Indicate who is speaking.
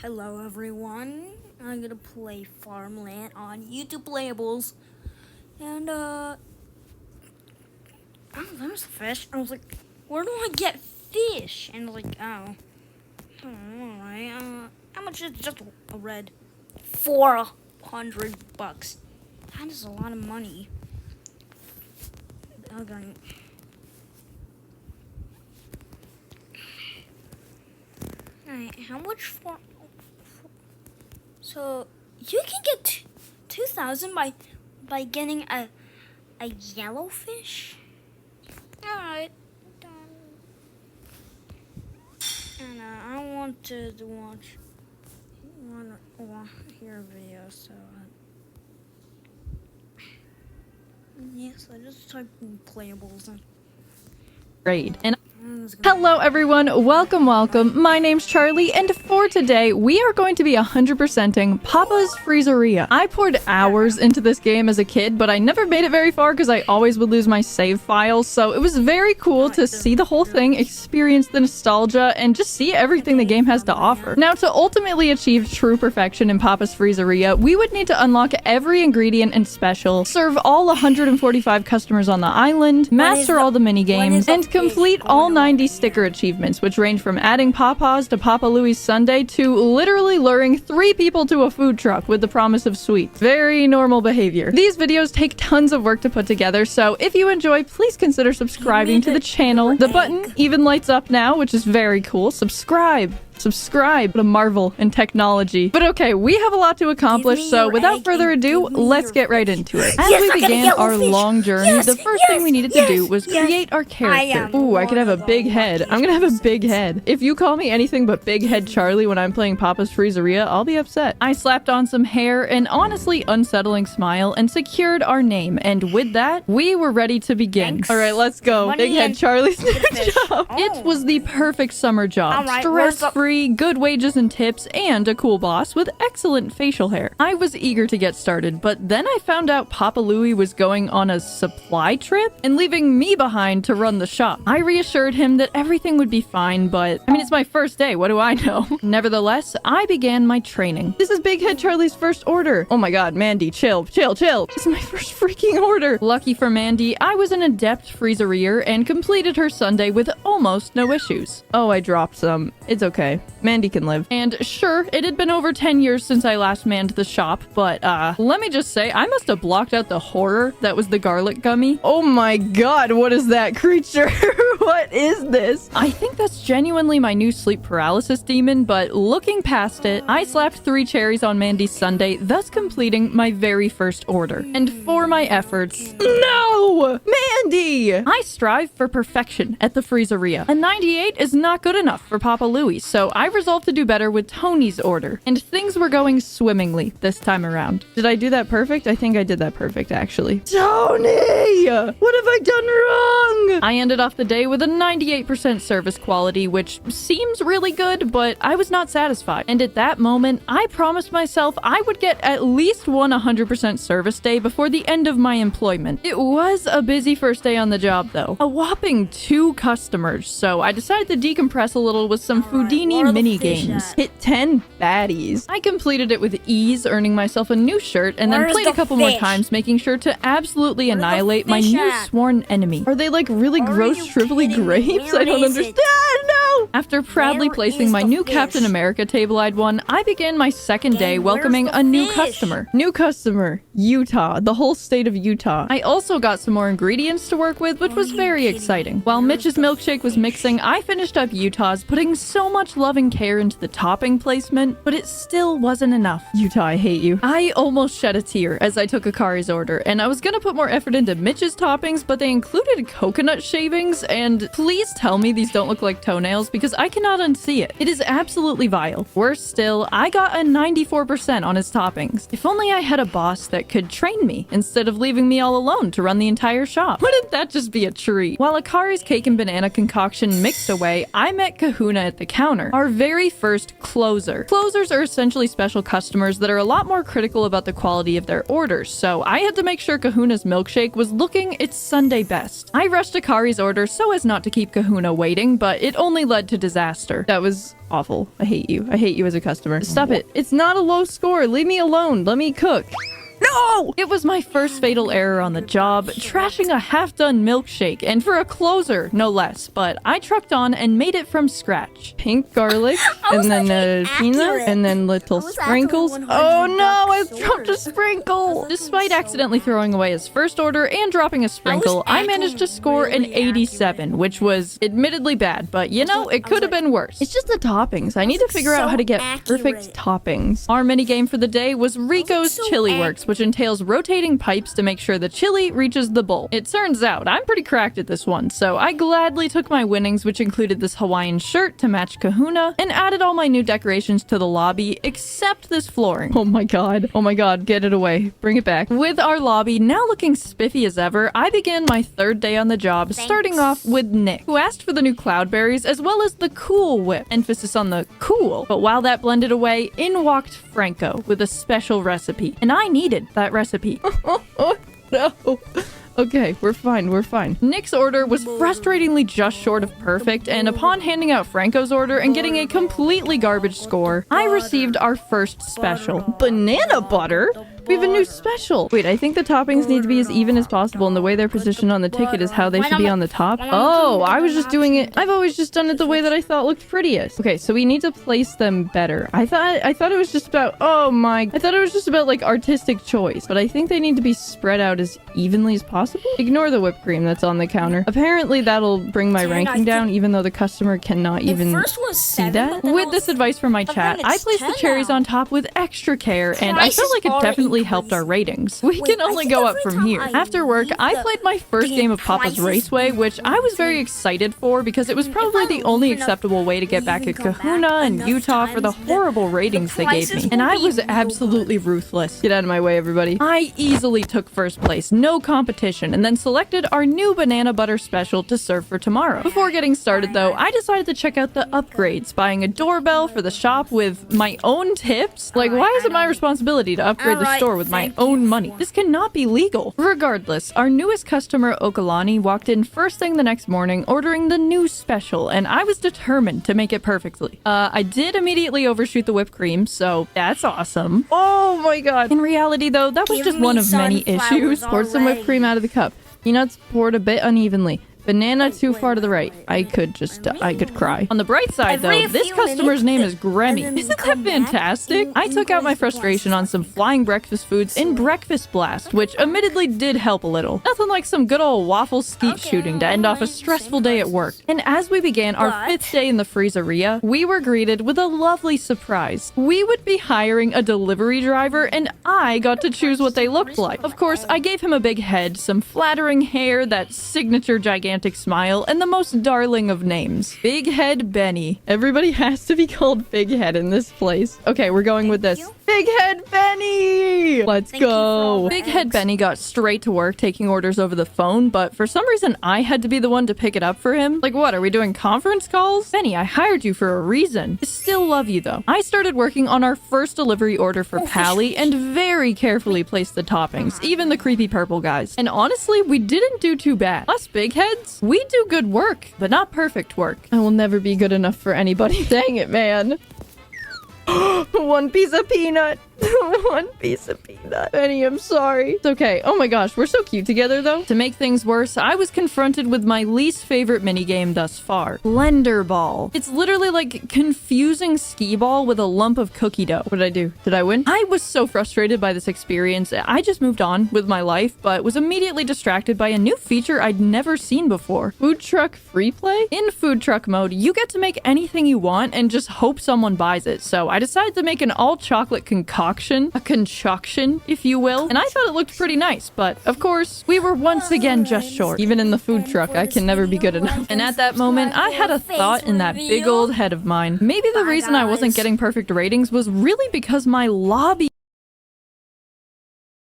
Speaker 1: Hello everyone, I'm gonna play Farmland on YouTube Playables, and oh, there's a fish. I was like, where do I get fish? And I was like, oh, alright, how much is just a red? $400. That is a lot of money. Okay. Alright, how much for? So you can get 2,000 by getting a yellow fish. Alright. And I want to watch hear a video, so yes, I just typed in playables and
Speaker 2: Grade. And hello everyone, welcome. My name's Charlie, and for today we are going to be 100%ing Papa's Freezeria. I poured hours into this game as a kid, but I never made it very far because I always would lose my save files, so it was very cool to see the whole thing, experience the nostalgia, and just see everything the game has to offer. Now, to ultimately achieve true perfection in Papa's Freezeria, we would need to unlock every ingredient and special, serve all 145 customers on the island, master all the mini-games, and complete all 90 sticker achievements, which range from adding Papa's to Papa Louie's Sundae to literally luring 3 people to a food truck with the promise of sweets. Very normal behavior. These videos take tons of work to put together, so if you enjoy, please consider subscribing to the channel. The button even lights up now, which is very cool. Subscribe to Marvel and technology. But okay, we have a lot to accomplish, so without further ado, let's get right into it. As we began our long journey, the first thing we needed to do was create our character. Ooh, I could have a big head. I'm gonna have a big head. If you call me anything but Big Head Charlie when I'm playing Papa's Freezeria, I'll be upset. I slapped on some hair, an honestly unsettling smile, and secured our name. And with that, we were ready to begin. All right, let's go. Big Head Charlie's new job. It was the perfect summer job. Stress-free, good wages and tips, and a cool boss with excellent facial hair. I was eager to get started, but then I found out Papa Louie was going on a supply trip and leaving me behind to run the shop. I reassured him that everything would be fine, but I mean, it's my first day, what do I know? Nevertheless, I began my training. This is Big Head Charlie's first order. Oh my god, Mandy, chill. This is my first freaking order. Lucky for Mandy, I was an adept freezerier and completed her Sunday with almost no issues. Oh, I dropped some. It's okay. Mandy can live. And sure, it had been over 10 years since I last manned the shop, but let me just say, I must have blocked out the horror that was the garlic gummy. Oh my god, what is that creature? What is this? I think that's genuinely my new sleep paralysis demon, but looking past it, I slapped 3 cherries on Mandy's Sundae, thus completing my very first order. And for my efforts, no! Mandy! I strive for perfection at the Freezeria. A 98 is not good enough for Papa Louie, so I resolved to do better with Tony's order. And things were going swimmingly this time around. Did I do that perfect? I think I did that perfect, actually. Tony! What have I done wrong? I ended off the day with a 98% service quality, which seems really good, but I was not satisfied. And at that moment, I promised myself I would get at least one 100% service day before the end of my employment. It was a busy first day on the job, though. A whopping 2 customers, so I decided to decompress a little with some Foodini mini games. Hit 10 baddies. I completed it with ease, earning myself a new shirt, and then played a couple more times, making sure to absolutely annihilate my new sworn enemy. Are they like really gross, shrivelly grapes? I don't understand. No! After proudly placing my new Captain America table I'd won, I began my second day welcoming a new customer. New customer, Utah, the whole state of Utah. I also got some more ingredients to work with, which was very exciting. While Mitch's milkshake was mixing, I finished up Utah's, putting so much love and care into the topping placement, but it still wasn't enough. Utah, I hate you. I almost shed a tear as I took Akari's order, and I was gonna put more effort into Mitch's toppings, but they included coconut shavings, and please tell me these don't look like toenails because I cannot unsee it. It is absolutely vile. Worse still, I got a 94% on his toppings. If only I had a boss that could train me instead of leaving me all alone to run the entire shop. Wouldn't that just be a treat? While Akari's cake and banana concoction mixed away, I met Kahuna at the counter, our very first closer. Closers are essentially special customers that are a lot more critical about the quality of their orders, so I had to make sure Kahuna's milkshake was looking its Sunday best. I rushed Akari's order so as not to keep Kahuna waiting, but it only led led to disaster. That was awful. I hate you. I hate you as a customer. Stop it. It's not a low score. Leave me alone. Let me cook. No! It was my first fatal error on the job, trashing a half-done milkshake, and for a closer, no less. But I trucked on and made it from scratch. Pink garlic, and then peanut, and then little sprinkles. Oh no, I dropped a sprinkle! Despite accidentally throwing away his first order and dropping a sprinkle, I managed to score an 87, which was admittedly bad, but you know, it could have been worse. It's just the toppings. I need to figure out how to get perfect toppings. Our minigame for the day was Rico's Chili Works, which entails rotating pipes to make sure the chili reaches the bowl. It turns out I'm pretty cracked at this one, so I gladly took my winnings, which included this Hawaiian shirt to match Kahuna, and added all my new decorations to the lobby, except this flooring. Oh my god, get it away. Bring it back. With our lobby now looking spiffy as ever, I began my third day on the job, starting off with Nick, who asked for the new cloudberries as well as the Cool Whip. Emphasis on the cool. But while that blended away, in walked Franco with a special recipe, and I needed that recipe. Oh no. Okay, we're fine. Nick's order was frustratingly just short of perfect, and upon handing out Franco's order and getting a completely garbage score, I received our first special. Banana butter? We have a new special. Wait, I think the toppings need to be as even as possible, and the way they're positioned on the ticket is how they should be on the top. Oh, I was just doing it. I've always just done it the way that I thought looked prettiest. Okay, so we need to place them better. I thought it was just about, I thought it was just about like artistic choice, but I think they need to be spread out as evenly as possible. Ignore the whipped cream that's on the counter. Apparently that'll bring my ranking down, even though the customer cannot even see that. With this advice from my chat, I placed the cherries on top with extra care, and I felt like it definitely helped our ratings. We can only go up from here. After work, I played my first game of Papa's Raceway, which I was very excited for because it was probably the only acceptable way to get back at Kahuna and Utah for the horrible ratings they gave me. And I was absolutely ruthless. Get out of my way, everybody. I easily took first place, no competition, and then selected our new banana butter special to serve for tomorrow. Before getting started though, I decided to check out the upgrades, buying a doorbell for the shop with my own tips. Like, why is it my responsibility to upgrade the store with my own money? This cannot be legal. Regardless, our newest customer, Okalani, walked in first thing the next morning ordering the new special, and I was determined to make it perfectly. I did immediately overshoot the whipped cream, so that's awesome. Oh my god. In reality though, that was just one of many issues. Poured some whipped cream out of the cup. Peanuts poured a bit unevenly. Banana too far to the right. I could cry. On the bright side though, this customer's name is Grammy. Isn't that fantastic? I took out my frustration on some flying breakfast foods in Breakfast Blast, which admittedly did help a little. Nothing like some good old waffle skeet shooting to end off a stressful day at work. And as we began our 5th day in the freezeria, we were greeted with a lovely surprise. We would be hiring a delivery driver, and I got to choose what they looked like. Of course, I gave him a big head, some flattering hair, that signature gigantic smile, and the most darling of names, Big Head Benny. Everybody has to be called Big Head in this place. Okay, we're going with this. Big Head Benny! Let's go. Big Head Benny got straight to work taking orders over the phone, but for some reason I had to be the one to pick it up for him. Like, what, are we doing conference calls? Benny, I hired you for a reason. I still love you though. I started working on our first delivery order for Pally and very carefully placed the toppings, even the creepy purple guys. And honestly, we didn't do too bad. Us big heads, we do good work, but not perfect work. I will never be good enough for anybody. Dang it, man. One piece of peanut. One piece of peanut. Benny, I'm sorry. It's okay. Oh my gosh, we're so cute together though. To make things worse, I was confronted with my least favorite minigame thus far. Blender Ball. It's literally like confusing skee ball with a lump of cookie dough. What did I do? Did I win? I was so frustrated by this experience. I just moved on with my life, but was immediately distracted by a new feature I'd never seen before. Food truck free play? In food truck mode, you get to make anything you want and just hope someone buys it. So I decided to make an all chocolate concoction. A concoction, if you will. And I thought it looked pretty nice, but of course, we were once again just short. Even in the food truck, I can never be good enough. And at that moment, I had a thought in that big old head of mine. Maybe the reason I wasn't getting perfect ratings was really because my lobby